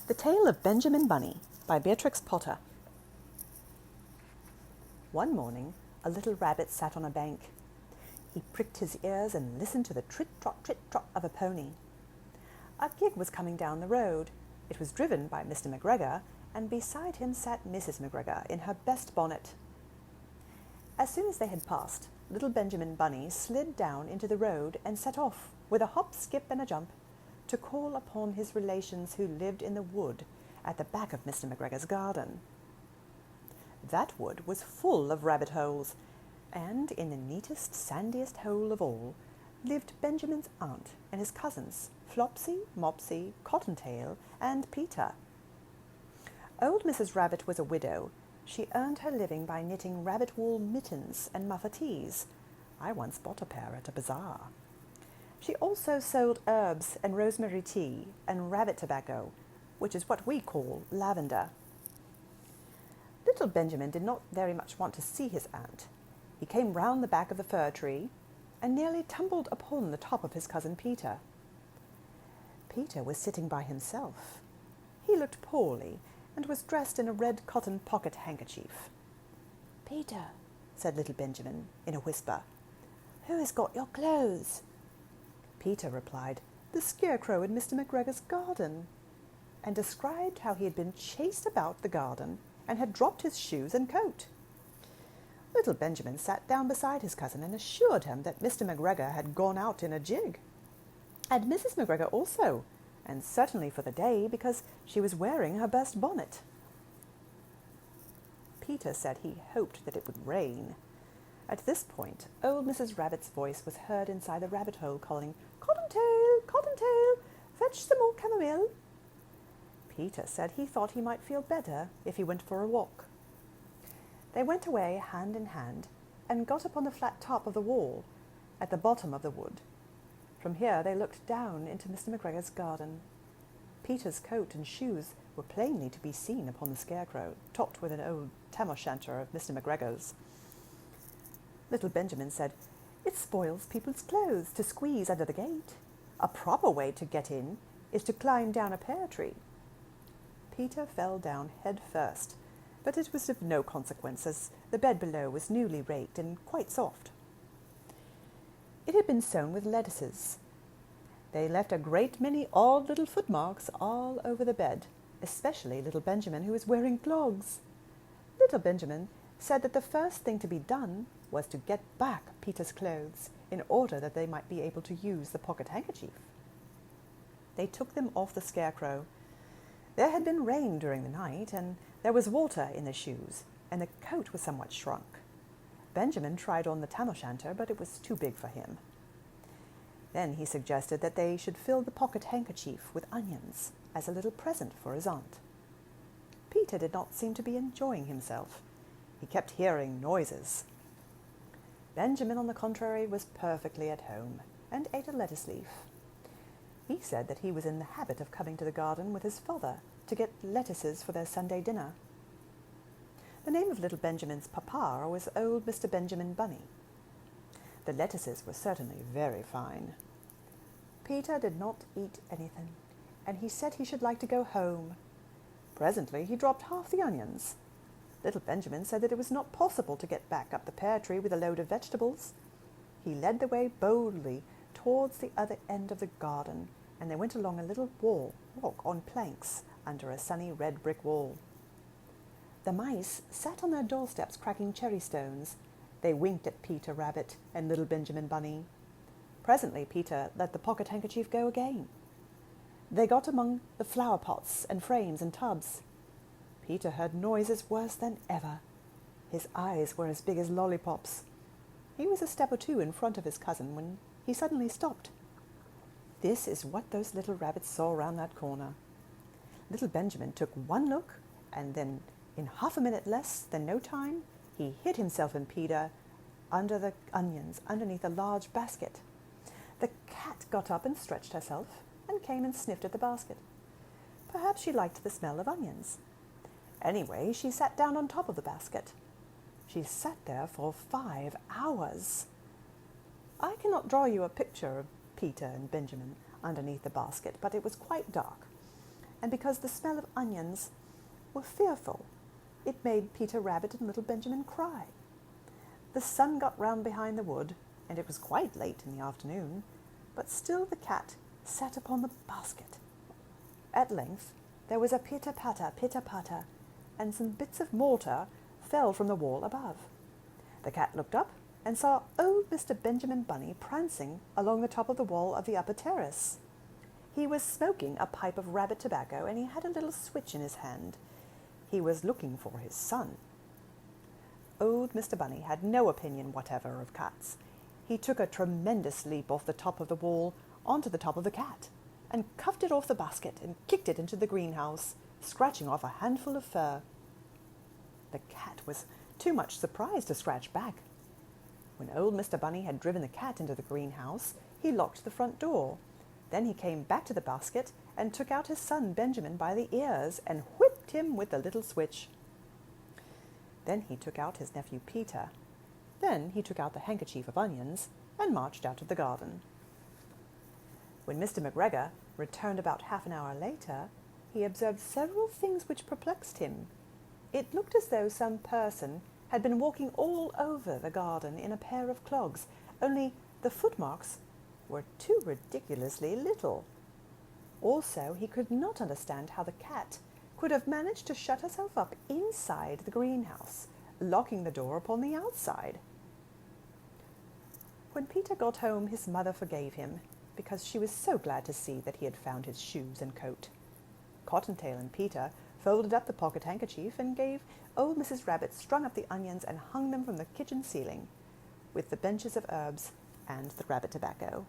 The Tale of Benjamin Bunny by Beatrix Potter. One morning, a little rabbit sat on a bank. He pricked his ears and listened to the trit-trot of a pony. A gig was coming down the road. It was driven by Mr McGregor, and beside him sat Mrs McGregor in her best bonnet. As soon as they had passed, little Benjamin Bunny slid down into the road and set off, with a hop, skip, and a jump, to call upon his relations who lived in the wood at the back of Mr McGregor's garden. That wood was full of rabbit holes, and in the neatest, sandiest hole of all lived Benjamin's aunt and his cousins, Flopsy, Mopsy, Cottontail, and Peter. Old Mrs. Rabbit was a widow. She earned her living by knitting rabbit wool mittens and muffatees. I once bought a pair at a bazaar. She also sold herbs and rosemary tea and rabbit tobacco, which is what we call lavender. Little Benjamin did not very much want to see his aunt. He came round the back of the fir tree and nearly tumbled upon the top of his cousin Peter. Peter was sitting by himself. He looked poorly and was dressed in a red cotton pocket handkerchief. "Peter," said little Benjamin in a whisper, "who has got your clothes?" Peter replied, "The scarecrow in Mr McGregor's garden," and described how he had been chased about the garden and had dropped his shoes and coat. Little Benjamin sat down beside his cousin and assured him that Mr McGregor had gone out in a jig, and Mrs McGregor also, and certainly for the day, because she was wearing her best bonnet. Peter said he hoped that it would rain. At this point, old Mrs. Rabbit's voice was heard inside the rabbit hole calling, "Cottontail, Cottontail, fetch some more chamomile." Peter said he thought he might feel better if he went for a walk. They went away hand in hand and got up on the flat top of the wall at the bottom of the wood. From here they looked down into Mr McGregor's garden. Peter's coat and shoes were plainly to be seen upon the scarecrow, topped with an old tam-o'-shanter of Mr McGregor's. Little Benjamin said, "It spoils people's clothes to squeeze under the gate. A proper way to get in is to climb down a pear tree." Peter fell down head first, but it was of no consequence, as the bed below was newly raked and quite soft. It had been sown with lettuces. They left a great many odd little footmarks all over the bed, especially little Benjamin, who was wearing clogs. Little Benjamin said that the first thing to be done was to get back Peter's clothes in order that they might be able to use the pocket handkerchief. They took them off the scarecrow. There had been rain during the night, and there was water in the shoes, and the coat was somewhat shrunk. Benjamin tried on the tam-o'-shanter, but it was too big for him. Then he suggested that they should fill the pocket handkerchief with onions as a little present for his aunt. Peter did not seem to be enjoying himself. He kept hearing noises. Benjamin, on the contrary, was perfectly at home and ate a lettuce leaf. He said that he was in the habit of coming to the garden with his father to get lettuces for their Sunday dinner. The name of little Benjamin's papa was old Mr Benjamin Bunny. The lettuces were certainly very fine. Peter did not eat anything, and he said he should like to go home. Presently he dropped half the onions. Little Benjamin said that it was not possible to get back up the pear tree with a load of vegetables. He led the way boldly towards the other end of the garden, and they went along a little walk on planks under a sunny red brick wall. The mice sat on their doorsteps cracking cherry stones. They winked at Peter Rabbit and little Benjamin Bunny. Presently Peter let the pocket handkerchief go again. They got among the flower pots and frames and tubs. Peter heard noises worse than ever. His eyes were as big as lollipops. He was a step or two in front of his cousin when he suddenly stopped. This is what those little rabbits saw round that corner. Little Benjamin took one look, and then in half a minute less than no time, he hid himself and Peter under the onions underneath a large basket. The cat got up and stretched herself and came and sniffed at the basket. Perhaps she liked the smell of onions. Anyway, she sat down on top of the basket. She sat there for 5 hours. I cannot draw you a picture of Peter and Benjamin underneath the basket, but it was quite dark, and because the smell of onions were fearful. It made Peter Rabbit and little Benjamin cry. The sun got round behind the wood, and it was quite late in the afternoon, but still the cat sat upon the basket. At length there was a pitter-patter, and some bits of mortar fell from the wall above. The cat looked up and saw old Mr. Benjamin Bunny prancing along the top of the wall of the upper terrace. He was smoking a pipe of rabbit tobacco, and he had a little switch in his hand. He was looking for his son. Old Mr. Bunny had no opinion whatever of cats. He took a tremendous leap off the top of the wall onto the top of the cat, and cuffed it off the basket and kicked it into the greenhouse, scratching off a handful of fur. The cat was too much surprised to scratch back. When old Mr. Bunny had driven the cat into the greenhouse, he locked the front door. Then he came back to the basket and took out his son Benjamin by the ears and whipped him with the little switch. Then he took out his nephew Peter. Then he took out the handkerchief of onions and marched out of the garden. When Mr. McGregor returned about half an hour later, he observed several things which perplexed him. It looked as though some person had been walking all over the garden in a pair of clogs, only the footmarks were too ridiculously little. Also, he could not understand how the cat could have managed to shut herself up inside the greenhouse, locking the door upon the outside. When Peter got home, his mother forgave him, because she was so glad to see that he had found his shoes and coat. Cottontail and Peter folded up the pocket handkerchief and gave old Mrs. Rabbit strung up the onions and hung them from the kitchen ceiling, with the benches of herbs and the rabbit tobacco.